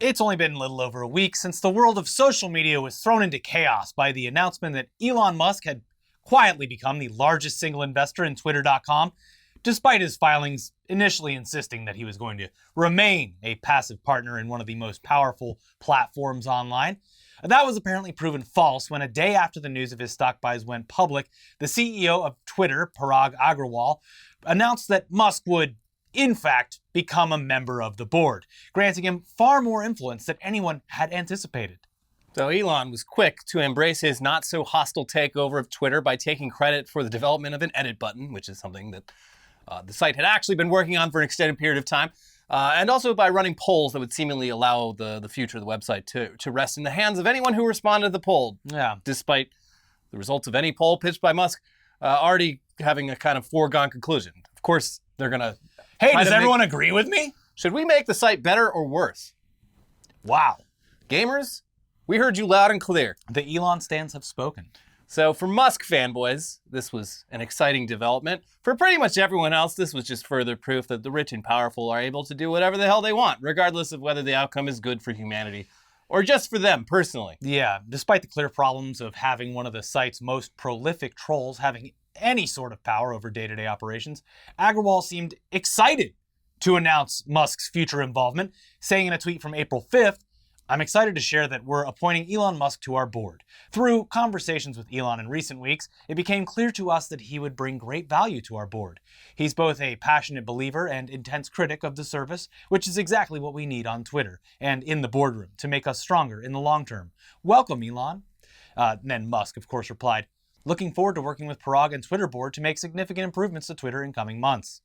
It's only been a little over a week since the world of social media was thrown into chaos by the announcement that Elon Musk had quietly become the largest single investor in Twitter.com, despite his filings initially insisting that he was going to remain a passive partner in one of the most powerful platforms online. That was apparently proven false when a day after the news of his stock buys went public, the CEO of Twitter, Parag Agrawal, announced that Musk would in fact, become a member of the board, granting him far more influence than anyone had anticipated. So Elon was quick to embrace his not-so-hostile takeover of Twitter by taking credit for the development of an edit button, which is something that the site had actually been working on for an extended period of time, and also by running polls that would seemingly allow the future of the website to rest in the hands of anyone who responded to the poll, despite the results of any poll pitched by Musk already having a kind of foregone conclusion. Of course, they're going to... Hey, does everyone agree with me? Should we make the site better or worse? Wow. Gamers, we heard you loud and clear. The Elon stans have spoken. So for Musk fanboys, this was an exciting development. For pretty much everyone else, this was just further proof that the rich and powerful are able to do whatever the hell they want, regardless of whether the outcome is good for humanity or just for them personally. Yeah, despite the clear problems of having one of the site's most prolific trolls having any sort of power over day-to-day operations, Agrawal seemed excited to announce Musk's future involvement, saying in a tweet from April 5th, "I'm excited to share that we're appointing Elon Musk to our board. Through conversations with Elon in recent weeks, it became clear to us that he would bring great value to our board. He's both a passionate believer and intense critic of the service, which is exactly what we need on Twitter and in the boardroom to make us stronger in the long term. Welcome, Elon." Then Musk, of course, replied, "Looking forward to working with Parag and Twitter board to make significant improvements to Twitter in coming months."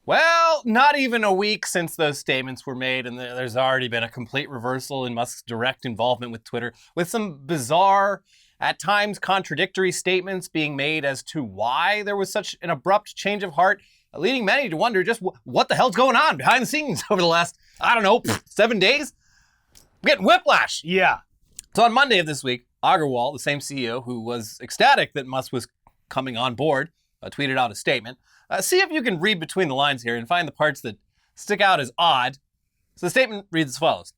Well, not even a week since those statements were made, and there's already been a complete reversal in Musk's direct involvement with Twitter, with some bizarre, at times contradictory statements being made as to why there was such an abrupt change of heart, leading many to wonder just what the hell's going on behind the scenes over the last, 7 days? I'm getting whiplash. Yeah. So on Monday of this week, Agrawal, the same CEO who was ecstatic that Musk was coming on board, tweeted out a statement. See if you can read between the lines here and find the parts that stick out as odd. So the statement reads as follows.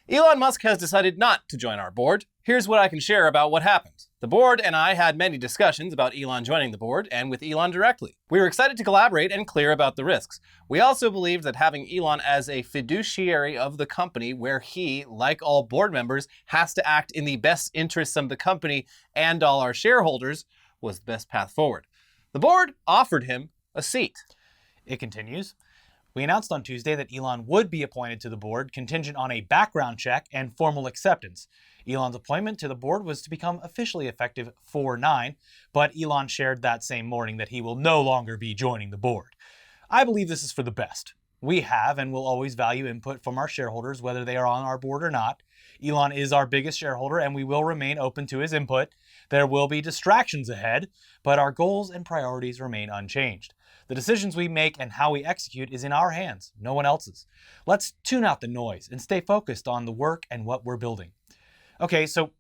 Elon Musk has decided not to join our board. Here's what I can share about what happened. The board and I had many discussions about Elon joining the board and with Elon directly. We were excited to collaborate and clear about the risks. We also believed that having Elon as a fiduciary of the company, where he, like all board members, has to act in the best interests of the company and all our shareholders, was the best path forward. The board offered him a seat. It continues. We announced on Tuesday that Elon would be appointed to the board contingent on a background check and formal acceptance. Elon's appointment to the board was to become officially effective 4/9, but Elon shared that same morning that he will no longer be joining the board. I believe this is for the best. We have and will always value input from our shareholders, whether they are on our board or not. Elon is our biggest shareholder and we will remain open to his input. There will be distractions ahead, but our goals and priorities remain unchanged. The decisions we make and how we execute is in our hands, no one else's. Let's tune out the noise and stay focused on the work and what we're building. Okay, so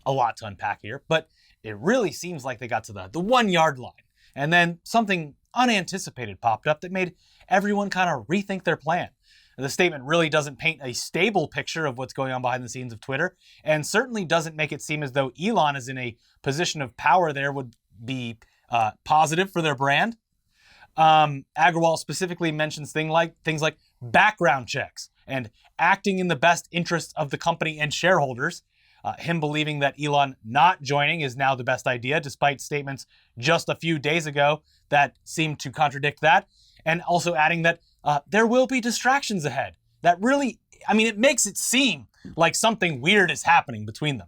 a lot to unpack here, but it really seems like they got to the 1 yard line. And then something unanticipated popped up that made everyone kind of rethink their plan. The statement really doesn't paint a stable picture of what's going on behind the scenes of Twitter, and certainly doesn't make it seem as though Elon is in a position of power there would be positive for their brand. Agrawal specifically mentions things like background checks and acting in the best interests of the company and shareholders. Him believing that Elon not joining is now the best idea, despite statements just a few days ago that seemed to contradict that. And also adding that there will be distractions ahead. That really, it makes it seem like something weird is happening between them.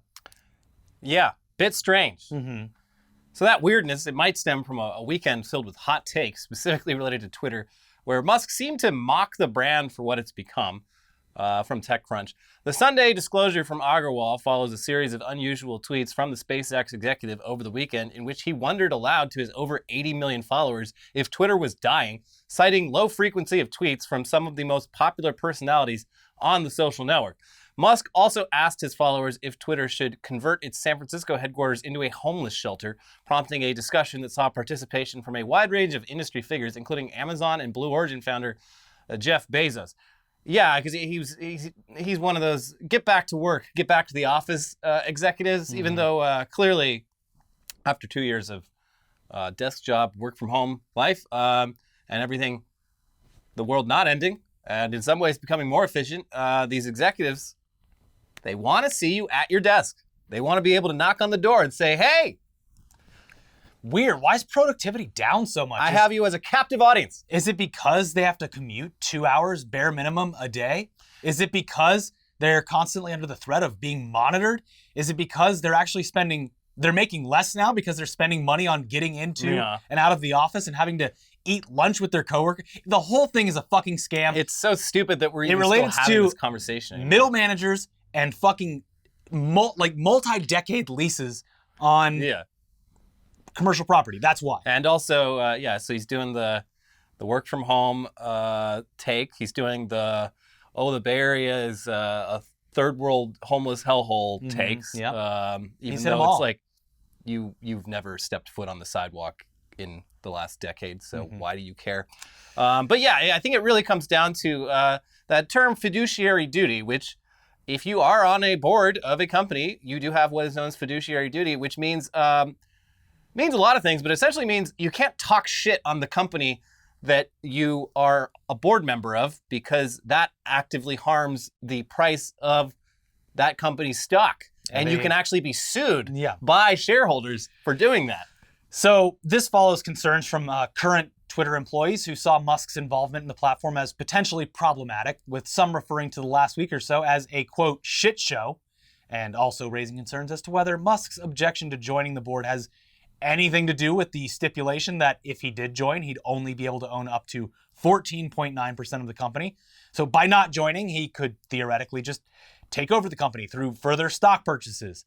Yeah, bit strange. Mm-hmm. So that weirdness, it might stem from a weekend filled with hot takes, specifically related to Twitter, where Musk seemed to mock the brand for what it's become, from TechCrunch. The Sunday disclosure from Agrawal follows a series of unusual tweets from the SpaceX executive over the weekend in which he wondered aloud to his over 80 million followers if Twitter was dying, citing low frequency of tweets from some of the most popular personalities on the social network. Musk also asked his followers if Twitter should convert its San Francisco headquarters into a homeless shelter, prompting a discussion that saw participation from a wide range of industry figures, including Amazon and Blue Origin founder Jeff Bezos. Yeah, because he's one of those get back to work, get back to the office executives. Even though clearly, after 2 years of desk job, work from home life, and everything, the world not ending, and in some ways becoming more efficient, these executives, they want to see you at your desk. They want to be able to knock on the door and say, "Hey, Weird. Why is productivity down so much? I have you as a captive audience." Is it because they have to commute 2 hours bare minimum a day? Is it because they're constantly under the threat of being monitored? Is it because they're making less now because they're spending money on getting into and out of the office and having to eat lunch with their coworker? The whole thing is a fucking scam. It's so stupid that we're even still having this conversation anymore. Middle managers and fucking multi-decade leases on commercial property. That's why. And also, so he's doing the work from home take. He's doing the Bay Area is a third world homeless hellhole takes. Even though it's like you've never stepped foot on the sidewalk in the last decade, so why do you care? But yeah, I think it really comes down to that term fiduciary duty, which if you are on a board of a company, you do have what is known as fiduciary duty, which means means a lot of things, but essentially means you can't talk shit on the company that you are a board member of, because that actively harms the price of that company's stock. And you can actually be sued by shareholders for doing that. So this follows concerns from current Twitter employees who saw Musk's involvement in the platform as potentially problematic, with some referring to the last week or so as a, quote, shit show, and also raising concerns as to whether Musk's objection to joining the board has anything to do with the stipulation that if he did join, he'd only be able to own up to 14.9% of the company. So by not joining, he could theoretically just take over the company through further stock purchases.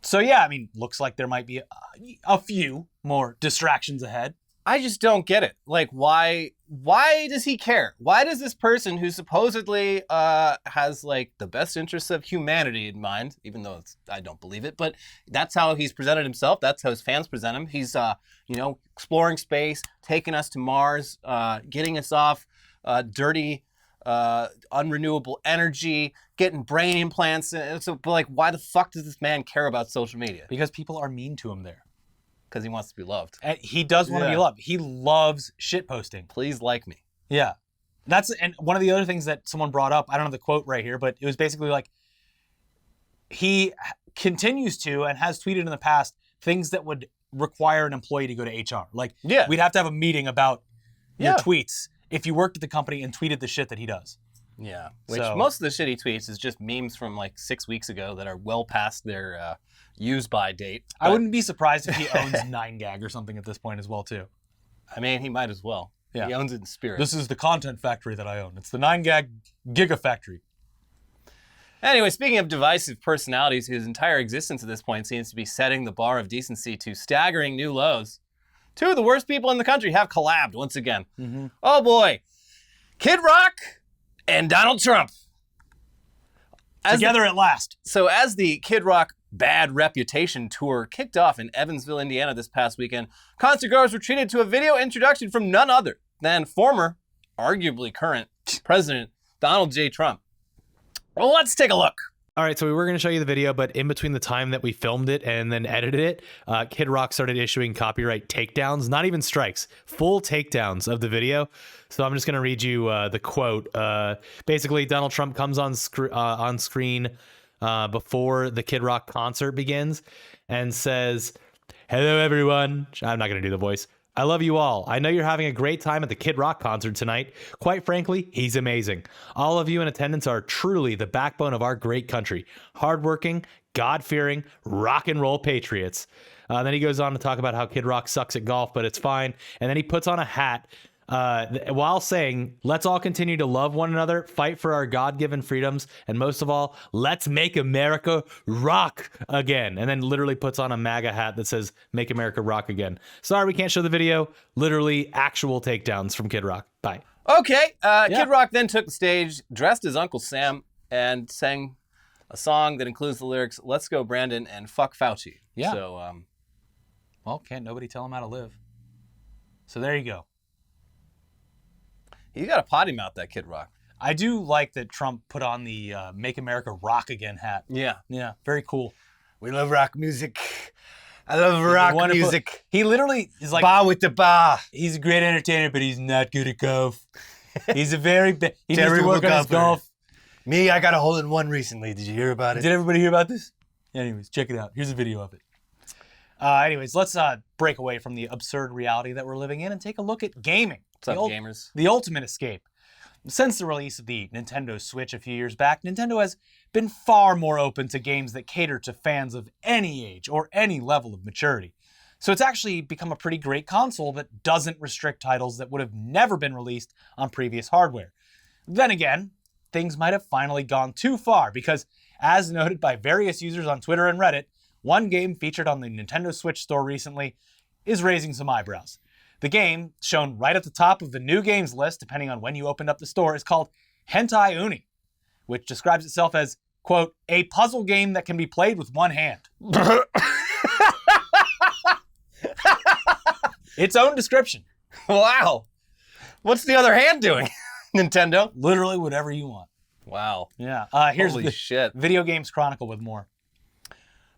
So yeah, I mean, looks like there might be a few more distractions ahead. I just don't get it. Like, why does he care? Why does this person who supposedly has like the best interests of humanity in mind, even though I don't believe it, but that's how he's presented himself. That's how his fans present him. He's, exploring space, taking us to Mars, getting us off dirty, unrenewable energy, getting brain implants. So, but like, why the fuck does this man care about social media? Because people are mean to him there. Because he wants to be loved. And he does want to be loved. He loves shit posting. Please like me. Yeah. And one of the other things that someone brought up, I don't have the quote right here, but it was basically like, he continues to and has tweeted in the past things that would require an employee to go to HR. Like, we'd have to have a meeting about your tweets if you worked at the company and tweeted the shit that he does. Yeah. Which most of the shit he tweets is just memes from like 6 weeks ago that are well past their use by date. I wouldn't be surprised if he owns 9gag or something at this point as well, too. I mean, he might as well. Yeah. He owns it in spirit. This is the content factory that I own. It's the 9gag gigafactory. Anyway, speaking of divisive personalities whose entire existence at this point seems to be setting the bar of decency to staggering new lows, two of the worst people in the country have collabed once again. Oh boy. Kid Rock and Donald Trump. Together at last. So as the Kid Rock Bad Reputation tour kicked off in Evansville, Indiana this past weekend, concert goers were treated to a video introduction from none other than former, arguably current, President Donald J. Trump. Well, let's take a look. All right, so we were going to show you the video, but in between the time that we filmed it and then edited it, Kid Rock started issuing copyright takedowns, not even strikes, full takedowns of the video. So I'm just going to read you the quote. Basically, Donald Trump comes on screen before the Kid Rock concert begins and says, "Hello, everyone." I'm not going to do the voice. "I love you all. I know you're having a great time at the Kid Rock concert tonight. Quite frankly, he's amazing. All of you in attendance are truly the backbone of our great country. Hardworking, God-fearing, rock and roll patriots." Then he goes on to talk about how Kid Rock sucks at golf, but it's fine. And then he puts on a hat while saying, "Let's all continue to love one another, fight for our God-given freedoms, and most of all, let's make America rock again." And then literally puts on a MAGA hat that says, "Make America rock again." Sorry, we can't show the video. Literally actual takedowns from Kid Rock. Bye. Okay. Kid Rock then took the stage, dressed as Uncle Sam, and sang a song that includes the lyrics, "Let's go, Brandon, and fuck Fauci." Yeah. So, well, can't nobody tell him how to live. So there you go. He's got a potty mouth, that Kid Rock. I do like that Trump put on the Make America Rock Again hat. Yeah. Yeah, very cool. We love rock music. I love rock Wonderful. music. He literally is like, Bar with the bar. he's a great entertainer, but he's not good at golf. He's a very he needs to Terrible work on his golfer. golf. Me, I got a hole in one recently. Did you hear about it? Did everybody hear about this? Anyways, check it out. Here's a video of it. Anyways, let's break away from the absurd reality that we're living in and take a look at gaming. What's up, gamers? The ultimate escape. Since the release of the Nintendo Switch a few years back, Nintendo has been far more open to games that cater to fans of any age or any level of maturity. So it's actually become a pretty great console that doesn't restrict titles that would have never been released on previous hardware. Then again, things might have finally gone too far because, as noted by various users on Twitter and Reddit, one game featured on the Nintendo Switch store recently is raising some eyebrows. The game, shown right at the top of the new games list, depending on when you opened up the store, is called Hentai Uni, which describes itself as, quote, a puzzle game that can be played with one hand. Its own description. Wow. What's the other hand doing, Nintendo? Literally whatever you want. Wow. Yeah. Here's Holy shit. Video Games Chronicle with more.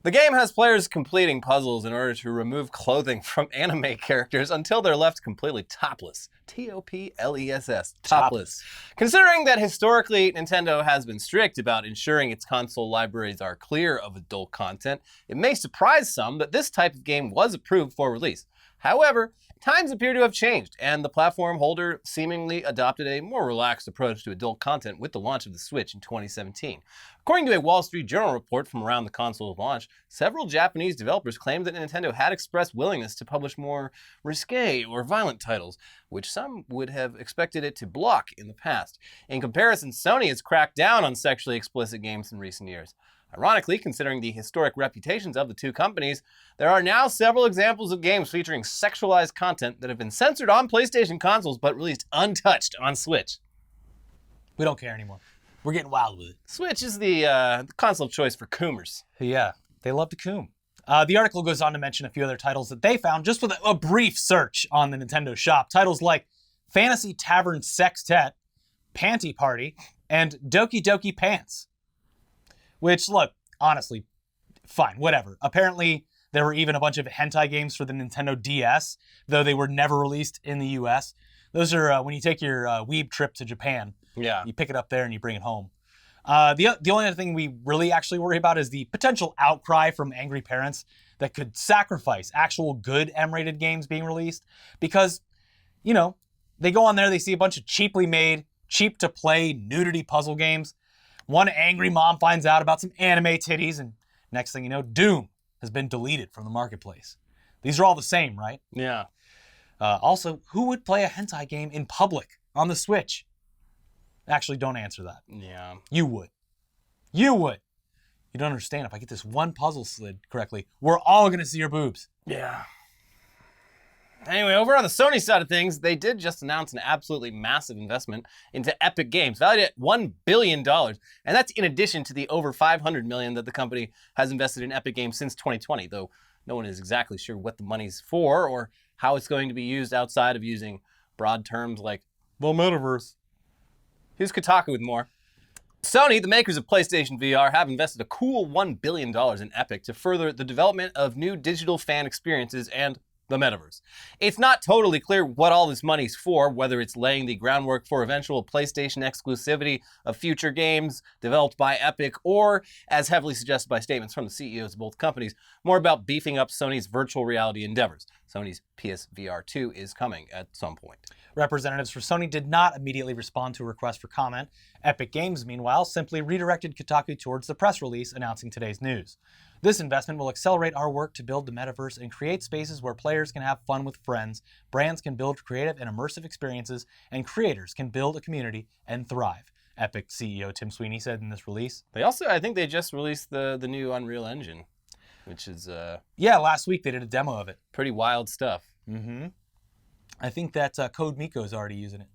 The game has players completing puzzles in order to remove clothing from anime characters until they're left completely topless. T-O-P-L-E-S-S. Topless. Considering that historically Nintendo has been strict about ensuring its console libraries are clear of adult content, it may surprise some that this type of game was approved for release. However, times appear to have changed, and the platform holder seemingly adopted a more relaxed approach to adult content with the launch of the Switch in 2017. According to a Wall Street Journal report from around the console's launch, several Japanese developers claimed that Nintendo had expressed willingness to publish more risque or violent titles, which some would have expected it to block in the past. In comparison, Sony has cracked down on sexually explicit games in recent years. Ironically, considering the historic reputations of the two companies, there are now several examples of games featuring sexualized content that have been censored on PlayStation consoles but released untouched on Switch. We don't care anymore. We're getting wild with it. Switch is the console of choice for coomers. Yeah, they love to coom. The article goes on to mention a few other titles that they found just with a brief search on the Nintendo shop. Titles like Fantasy Tavern Sextet, Panty Party, and Doki Doki Pants. Which, look, honestly, fine, whatever. Apparently, there were even a bunch of hentai games for the Nintendo DS, though they were never released in the US. Those are when you take your weeb trip to Japan. Yeah. You pick it up there and you bring it home. The only other thing we really actually worry about is the potential outcry from angry parents that could sacrifice actual good M-rated games being released because, you know, they go on there, they see a bunch of cheaply made, cheap-to-play nudity puzzle games. One angry mom finds out about some anime titties, and next thing you know, Doom has been deleted from the marketplace. These are all the same, right? Yeah. Also, who would play a hentai game in public on the Switch? Actually, don't answer that. Yeah. You would. You would. You don't understand. If I get this one puzzle slid correctly, we're all going to see your boobs. Yeah. Anyway, over on the Sony side of things, they did just announce an absolutely massive investment into Epic Games, valued at $1 billion. And that's in addition to the over $500 million that the company has invested in Epic Games since 2020, though no one is exactly sure what the money's for or how it's going to be used outside of using broad terms like the metaverse. Here's Kotaku with more. Sony, the makers of PlayStation VR, have invested a cool $1 billion in Epic to further the development of new digital fan experiences and the metaverse. It's not totally clear what all this money's for, whether it's laying the groundwork for eventual PlayStation exclusivity of future games developed by Epic, or, as heavily suggested by statements from the CEOs of both companies, more about beefing up Sony's virtual reality endeavors. Sony's PSVR 2 is coming at some point. Representatives for Sony did not immediately respond to a request for comment. Epic Games, meanwhile, simply redirected Kotaku towards the press release announcing today's news. This investment will accelerate our work to build the metaverse and create spaces where players can have fun with friends, brands can build creative and immersive experiences, and creators can build a community and thrive, Epic CEO Tim Sweeney said in this release. They also, I think they just released the new Unreal Engine, which is Yeah, last week they did a demo of it. pretty wild stuff. Mm-hmm. I think that Code Miko's already using it.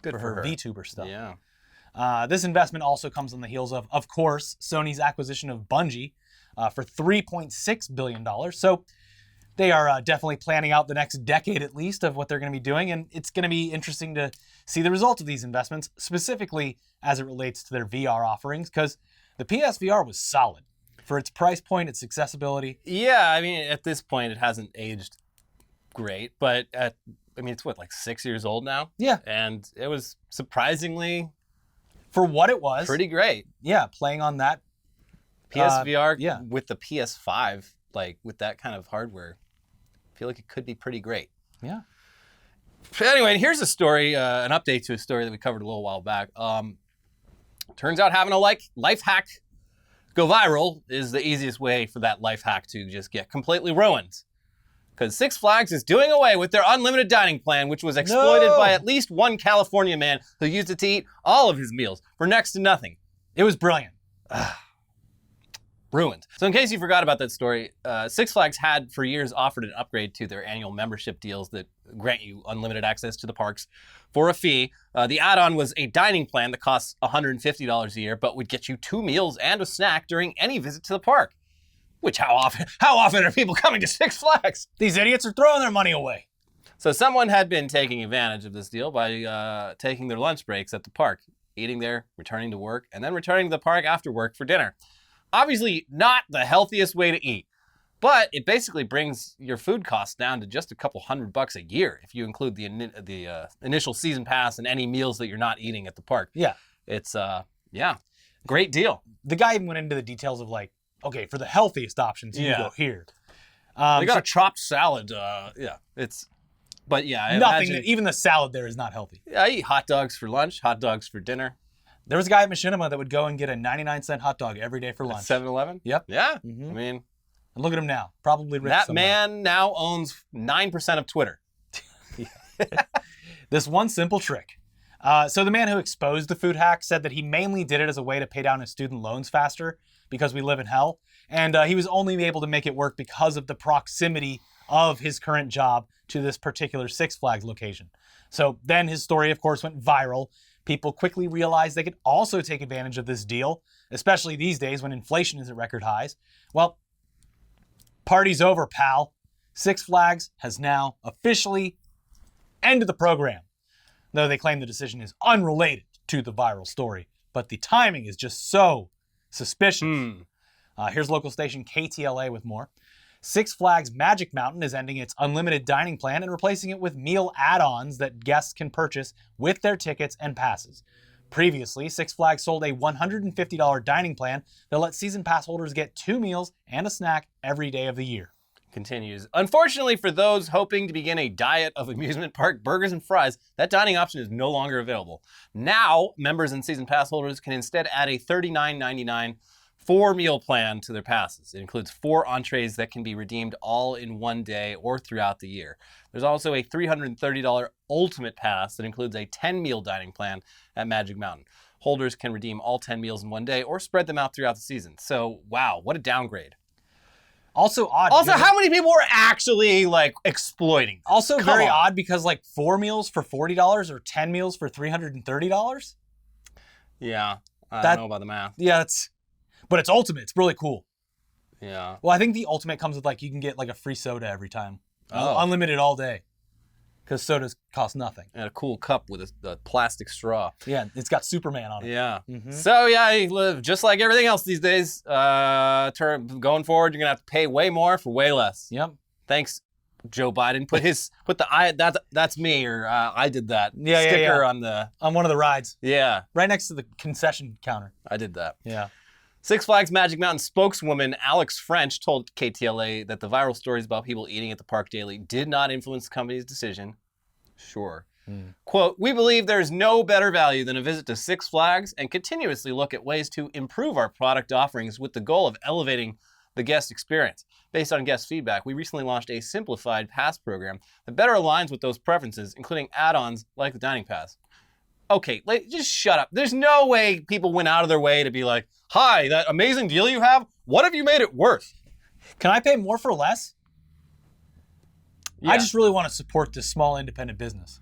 Good for her VTuber stuff. Yeah. This investment also comes on the heels of course, Sony's acquisition of Bungie for $3.6 billion. So They are definitely planning out the next decade at least of what they're going to be doing, and it's going to be interesting to see the results of these investments, specifically as it relates to their VR offerings, because the PSVR was solid for its price point, its accessibility. Yeah, I mean, at this point, it hasn't aged great, but it's what, like 6 years old now? Yeah. And it was surprisingly For what it was. pretty great. Yeah, playing on that. PSVR with the PS5, like with that kind of hardware, I feel like it could be pretty great. Yeah. But anyway, here's a story, an update to a story that we covered a little while back. Turns out having a life hack go viral is the easiest way for that life hack to just get completely ruined. Because Six Flags is doing away with their unlimited dining plan, which was exploited by at least one California man who used it to eat all of his meals for next to nothing. It was brilliant. Ruined. So in case you forgot about that story, Six Flags had for years offered an upgrade to their annual membership deals that grant you unlimited access to the parks for a fee. The add-on was a dining plan that costs $150 a year, but would get you 2 meals and a snack during any visit to the park. Which, how often are people coming to Six Flags? These idiots are throwing their money away. So someone had been taking advantage of this deal by taking their lunch breaks at the park, eating there, returning to work, and then returning to the park after work for dinner. Obviously not the healthiest way to eat, but it basically brings your food costs down to just a couple $100 a year if you include the initial season pass and any meals that you're not eating at the park. Yeah. It's, great deal. The guy even went into the details of like, okay, for the healthiest options, you go here. They got a chopped salad. But yeah, I nothing. imagine, Even the salad there is not healthy. I eat hot dogs for lunch, hot dogs for dinner. There was a guy at Machinima that would go and get a 99-cent hot dog every day for lunch. 7-Eleven? Yep. Yeah. Mhm. I mean, And look at him now. Probably rich that somewhere. man now owns 9% of Twitter. This one simple trick. So the man who exposed the food hack said that he mainly did it as a way to pay down his student loans faster because we live in hell. And he was only able to make it work because of the proximity of his current job to this particular Six Flags location. So then his story, of course, went viral. People quickly realized they could also take advantage of this deal, especially these days when inflation is at record highs. Well, party's over, pal. Six Flags has now officially ended the program, though they claim the decision is unrelated to the viral story. But the timing is just so suspicious. Here's local station KTLA with more. Six Flags Magic Mountain is ending its unlimited dining plan and replacing it with meal add-ons that guests can purchase with their tickets and passes. Previously, Six Flags sold a $150 dining plan that let season pass holders get 2 meals and a snack every day of the year. Continues. Unfortunately for those hoping to begin a diet of amusement park burgers and fries, that dining option is no longer available. Now, members and season pass holders can instead add a $39.99 4-meal plan to their passes. It includes 4 entrees that can be redeemed all in one day or throughout the year. There's also a $330 ultimate pass that includes a 10-meal dining plan at Magic Mountain. Holders can redeem all 10 meals in one day or spread them out throughout the season. So, wow, what a downgrade. Also odd. Also, how many people were actually, exploiting this? Also Come very on. odd because, 4 meals for $40 or 10 meals for $330? Yeah, I That- don't know about the math. Yeah, but it's ultimate. It's really cool. Yeah. Well, I think the ultimate comes with, you can get, a free soda every time. Oh. Unlimited all day. Because sodas cost nothing. And a cool cup with a plastic straw. Yeah, it's got Superman on it. Yeah. Mhm. So, yeah, you live just like everything else these days. Going forward, you're going to have to pay way more for way less. Yep. Thanks, Joe Biden. That's me, or I did that Yeah, sticker yeah. on the, On one of the rides. yeah, Right next to the concession counter. I did that. Yeah. Six Flags Magic Mountain spokeswoman Alex French told KTLA that the viral stories about people eating at the park daily did not influence the company's decision. Sure. Quote, "We believe there is no better value than a visit to Six Flags and continuously look at ways to improve our product offerings with the goal of elevating the guest experience. Based on guest feedback, we recently launched a simplified pass program that better aligns with those preferences, including add-ons like the dining pass." Okay, just shut up. There's no way people went out of their way to be like, "Hi, that amazing deal you have, what have you made it worth?" Can I pay more for less? Yeah. I just really want to support this small independent business.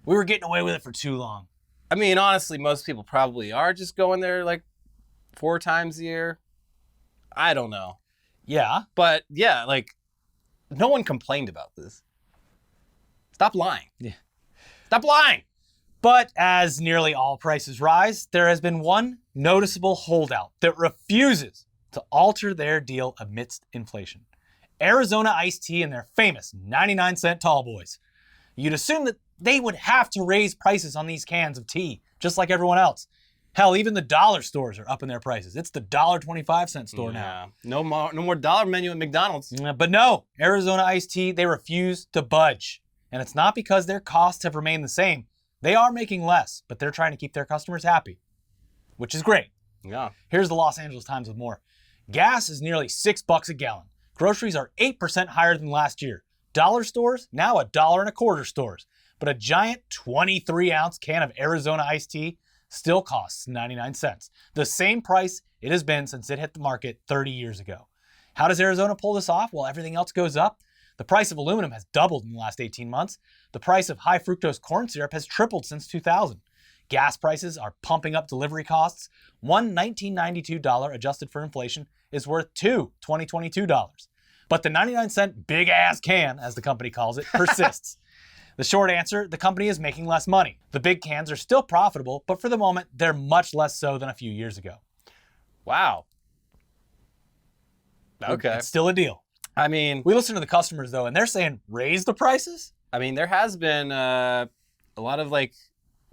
We were getting away with it for too long. I mean, honestly, most people probably are just going there 4 times a year. I don't know. Yeah. But yeah, No one complained about this. Stop lying. Yeah. Stop lying. But as nearly all prices rise, there has been one noticeable holdout that refuses to alter their deal amidst inflation. Arizona iced tea and their famous 99-cent tall boys. You'd assume that they would have to raise prices on these cans of tea, just like everyone else. Hell, even the dollar stores are upping their prices. It's the $1.25 store now. No more dollar menu at McDonald's. But no, Arizona iced tea, they refuse to budge. And it's not because their costs have remained the same. They are making less, but they're trying to keep their customers happy, which is great. Yeah. Here's the Los Angeles Times with more. Gas is nearly $6 a gallon. Groceries are 8% higher than last year. Dollar stores, now $1.25 stores. But a giant 23-ounce can of Arizona iced tea still costs 99 cents, the same price it has been since it hit the market 30 years ago. How does Arizona pull this off? Well, everything else goes up. The price of aluminum has doubled in the last 18 months. The price of high fructose corn syrup has tripled since 2000. Gas prices are pumping up delivery costs. One $19.92 adjusted for inflation is worth two $2022. But the 99-cent big-ass can, as the company calls it, persists. The short answer, the company is making less money. The big cans are still profitable, but for the moment, they're much less so than a few years ago. Wow. Okay. It's still a deal. I mean, We listen to the customers, though, and they're saying, raise the prices? there has been a lot of like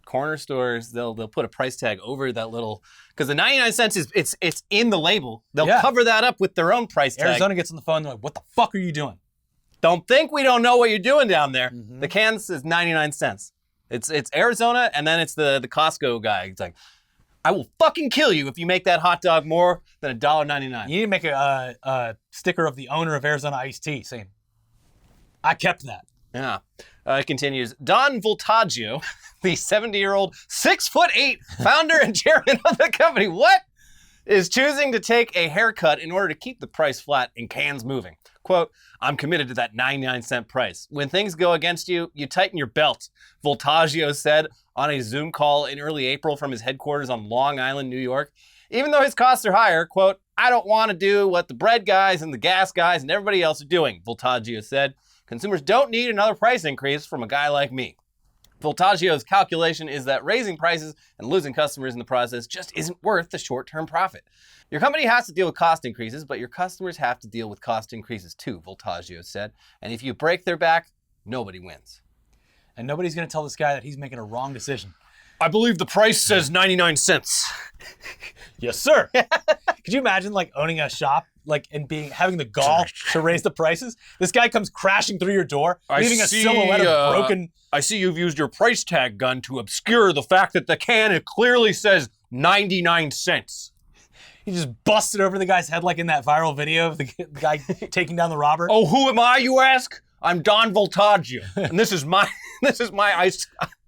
corner stores. They'll put a price tag over that little, because the 99 cents is it's in the label. They'll cover that up with their own price tag. Arizona gets on the phone, and they're like, what the fuck are you doing? Don't think we don't know what you're doing down there. The can says 99 cents. It's Arizona, and then it's the Costco guy. It's like, I will fucking kill you if you make that hot dog more than $1.99. You need to make a sticker of the owner of Arizona iced tea saying, I kept that. Yeah. It continues. Don Voltaggio, the 70-year-old, 6'8" founder and chairman of the company, is choosing to take a haircut in order to keep the price flat and cans moving. Quote, I'm committed to that 99-cent price. When things go against you, you tighten your belt, Voltaggio said on a Zoom call in early April from his headquarters on Long Island, New York. Even though his costs are higher, quote, I don't want to do what the bread guys and the gas guys and everybody else are doing, Voltaggio said. Consumers don't need another price increase from a guy like me. Voltaggio's calculation is that raising prices and losing customers in the process just isn't worth the short-term profit. Your company has to deal with cost increases, but your customers have to deal with cost increases too, Voltaggio said. And if you break their back, nobody wins. And nobody's going to tell this guy that he's making a wrong decision. I believe the price says 99 cents. Yes, sir. Could you imagine like owning a shop and having the gall to raise the prices? This guy comes crashing through your door, leaving a silhouette of broken... I see you've used your price tag gun to obscure the fact that the can it clearly says 99 cents. He just busted over the guy's head like in that viral video of the guy taking down the robber. Oh, who am I, you ask? I'm Don Voltaggio, and this is my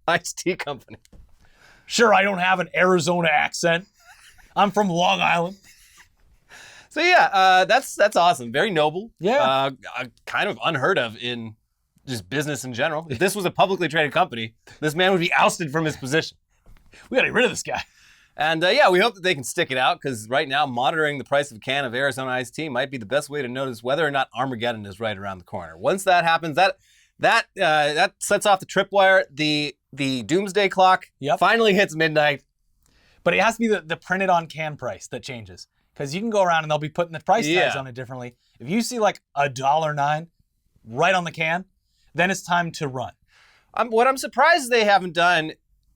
iced tea company. Sure, I don't have an Arizona accent. I'm from Long Island. So yeah, that's awesome. Very noble. Yeah. Kind of unheard of in just business in general. If this was a publicly traded company, this man would be ousted from his position. We gotta get rid of this guy. And yeah, we hope that they can stick it out, because right now monitoring the price of a can of Arizona iced tea might be the best way to notice whether or not Armageddon is right around the corner. Once that happens, that sets off the tripwire. The doomsday clock finally hits midnight. But it has to be the printed on can price that changes, because you can go around and they'll be putting the price tags on it differently. If you see like $1.09 right on the can, then it's time to run. What I'm surprised they haven't done,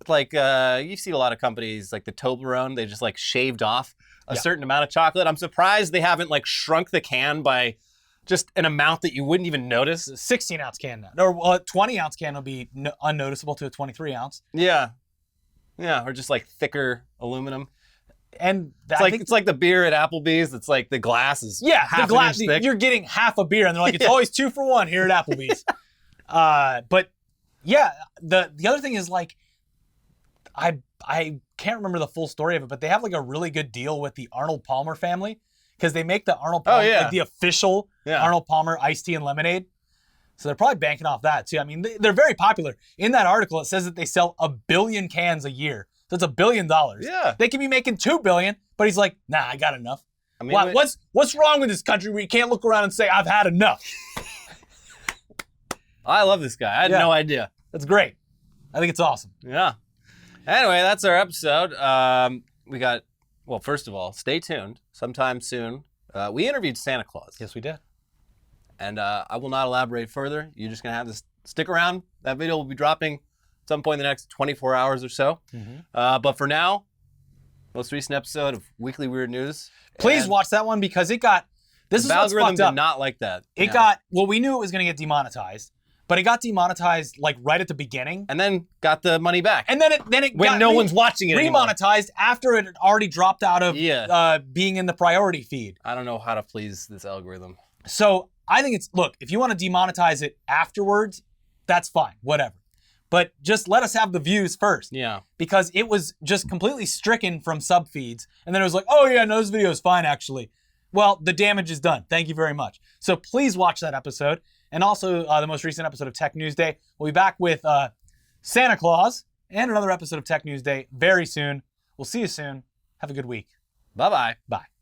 like you see a lot of companies like the Toblerone, they just like shaved off a certain amount of chocolate. I'm surprised they haven't like shrunk the can by just an amount that you wouldn't even notice. A 16-ounce can now. Or a 20-ounce can will be unnoticeable to a 23-ounce. Yeah. Yeah, or just like thicker aluminum. And it's like the beer at Applebee's. It's like the glass is half an inch thick. You're getting half a beer, and they're like, it's always 2 for 1 here at Applebee's. But yeah, the other thing is like, I can't remember the full story of it, but they have like a really good deal with the Arnold Palmer family, because they make the Arnold Palmer, like the official Arnold Palmer iced tea and lemonade. So they're probably banking off that too. I mean, they're very popular. In that article, it says that they sell 1 billion cans a year. So it's $1 billion. Yeah. They can be making 2 billion, but he's like, nah, I got enough. I mean, what's wrong with this country where you can't look around and say, I've had enough? I love this guy. I had Yeah. no idea. That's great. I think it's awesome. Yeah. Anyway, that's our episode. We got, well, first of all, stay tuned. Sometime soon, we interviewed Santa Claus. Yes, we did. And I will not elaborate further. You're just going to have to stick around. That video will be dropping at some point in the next 24 hours or so. But for now, most recent episode of Weekly Weird News. Please And watch that one because it got, this is the what's algorithm fucked up. did not like that. It got, well, we knew it was going to get demonetized, but it got demonetized like right at the beginning. And then got the money back. And then it when got no one's watching it anymore. remonetized after it had already dropped out of Yeah. being in the priority feed. I don't know how to please this algorithm. So I think it's, look, if you want to demonetize it afterwards, that's fine, whatever. But just let us have the views first. Yeah. Because it was just completely stricken from sub feeds. And then it was like, oh yeah, no, this video is fine actually. Well, the damage is done. Thank you very much. So please watch that episode. And also the most recent episode of Tech News Day. We'll be back with Santa Claus and another episode of Tech News Day very soon. We'll see you soon. Have a good week. Bye-bye. Bye.